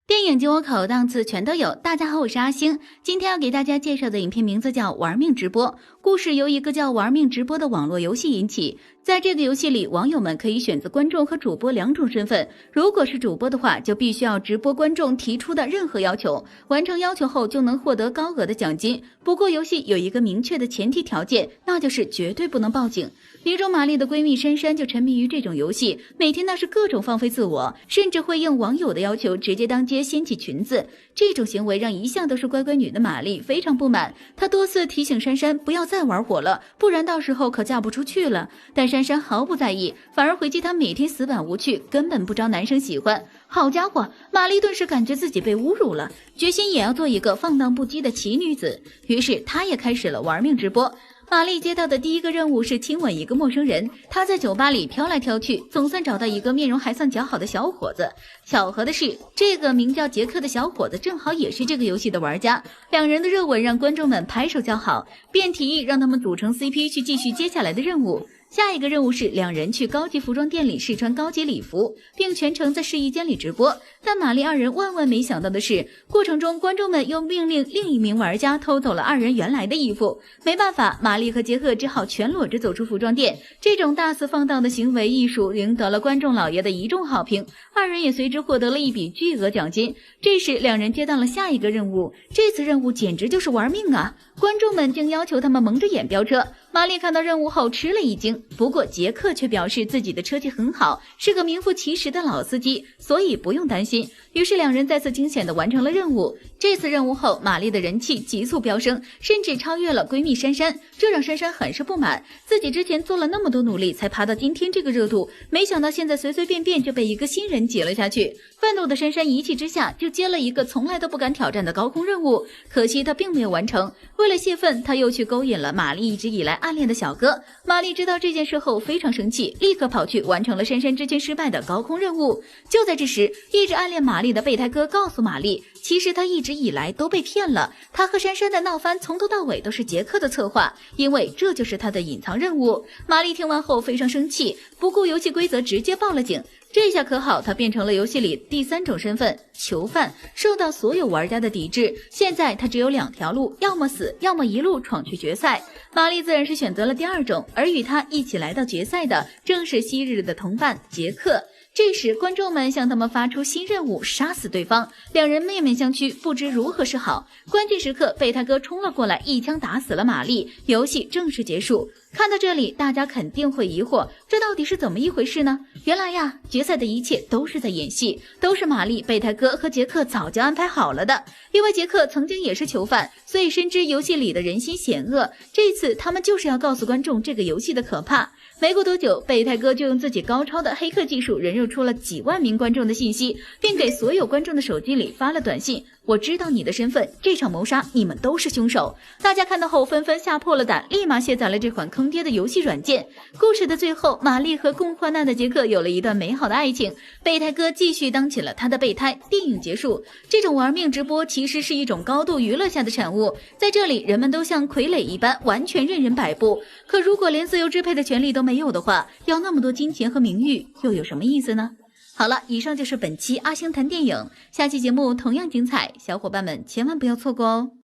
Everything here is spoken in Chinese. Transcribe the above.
电影进我口，档次全都有。大家好，我是阿星，今天要给大家介绍的影片名字叫《玩命直播》。故事由一个叫玩命直播的网络游戏引起。在这个游戏里，网友们可以选择观众和主播两种身份。如果是主播的话，就必须要直播观众提出的任何要求，完成要求后就能获得高额的奖金。不过游戏有一个明确的前提条件，那就是绝对不能报警。女主玛丽的闺蜜珊珊就沉迷于这种游戏，每天那是各种放飞自我，甚至会应网友的要求直接当街掀起裙子。这种行为让一向都是乖乖女的玛丽非常不满，她多次提醒珊珊不要再玩火了，不然到时候可嫁不出去了。但珊珊毫不在意，反而回击她每天死板无趣，根本不招男生喜欢。好家伙，玛丽顿时感觉自己被侮辱了，决心也要做一个放荡不羁的奇女子。于是她也开始了玩命直播。玛丽接到的第一个任务是亲吻一个陌生人，她在酒吧里挑来挑去，总算找到一个面容还算较好的小伙子。巧合的是，这个名叫杰克的小伙子正好也是这个游戏的玩家，两人的热吻让观众们拍手叫好，便提议让他们组成 CP 去继续接下来的任务。下一个任务是两人去高级服装店里试穿高级礼服，并全程在试衣间里直播。但玛丽二人万万没想到的是，过程中观众们又命令另一名玩家偷走了二人原来的衣服。没办法，玛丽和杰克只好全裸着走出服装店。这种大肆放荡的行为艺术赢得了观众老爷的一众好评，二人也随之获得了一笔巨额奖金。这时两人接到了下一个任务，这次任务简直就是玩命啊！观众们竟要求他们蒙着眼飙车。玛丽看到任务后吃了一惊，不过杰克却表示自己的车技很好，是个名副其实的老司机，所以不用担心。于是两人再次惊险地完成了任务。这次任务后，玛丽的人气急速飙升，甚至超越了闺蜜珊珊，这让珊珊很是不满，自己之前做了那么多努力才爬到今天这个热度，没想到现在随随便便就被一个新人挤了下去。愤怒的珊珊一气之下就接了一个从来都不敢挑战的高空任务，可惜她并没有完成。为了泄愤，她又去勾引了玛丽一直以来暗恋的小哥。玛丽知道这件事后非常生气，立刻跑去完成了珊珊之前失败的高空任务。就在这时，一直暗恋玛丽的备胎哥告诉玛丽，其实他一直以来都被骗了，他和珊珊的闹翻从头到尾都是杰克的策划，因为这就是他的隐藏任务。玛丽听完后非常生气，不顾游戏规则直接报了警。这下可好，他变成了游戏里第三种身份，囚犯，受到所有玩家的抵制。现在他只有两条路，要么死，要么一路闯去决赛。玛丽自然是选择了第二种，而与他一起来到决赛的正是昔日的同伴杰克。这时观众们向他们发出新任务，杀死对方，两人面面相觑，不知如何是好。关键时刻，备胎哥冲了过来，一枪打死了玛丽，游戏正式结束。看到这里，大家肯定会疑惑，这到底是怎么一回事呢？原来呀，决赛的一切都是在演戏，都是玛丽、备胎哥和杰克早就安排好了的。因为杰克曾经也是囚犯，所以深知游戏里的人心险恶。这次他们就是要告诉观众这个游戏的可怕。没过多久，备胎哥就用自己高超的黑客技术人肉出了几万名观众的信息，并给所有观众的手机里发了短信：我知道你的身份，这场谋杀你们都是凶手。大家看到后纷纷吓破了胆，立马卸载了这款坑爹的游戏软件。故事的最后，玛丽和共患难的杰克有了一段美好的爱情，备胎哥继续当起了他的备胎。电影结束，这种玩命直播其实是一种高度娱乐下的产物，在这里人们都像傀儡一般，完全任人摆布。可如果连自由支配的权利都没有的话，要那么多金钱和名誉又有什么意思呢？好了，以上就是本期阿星谈电影，下期节目同样精彩，小伙伴们千万不要错过哦。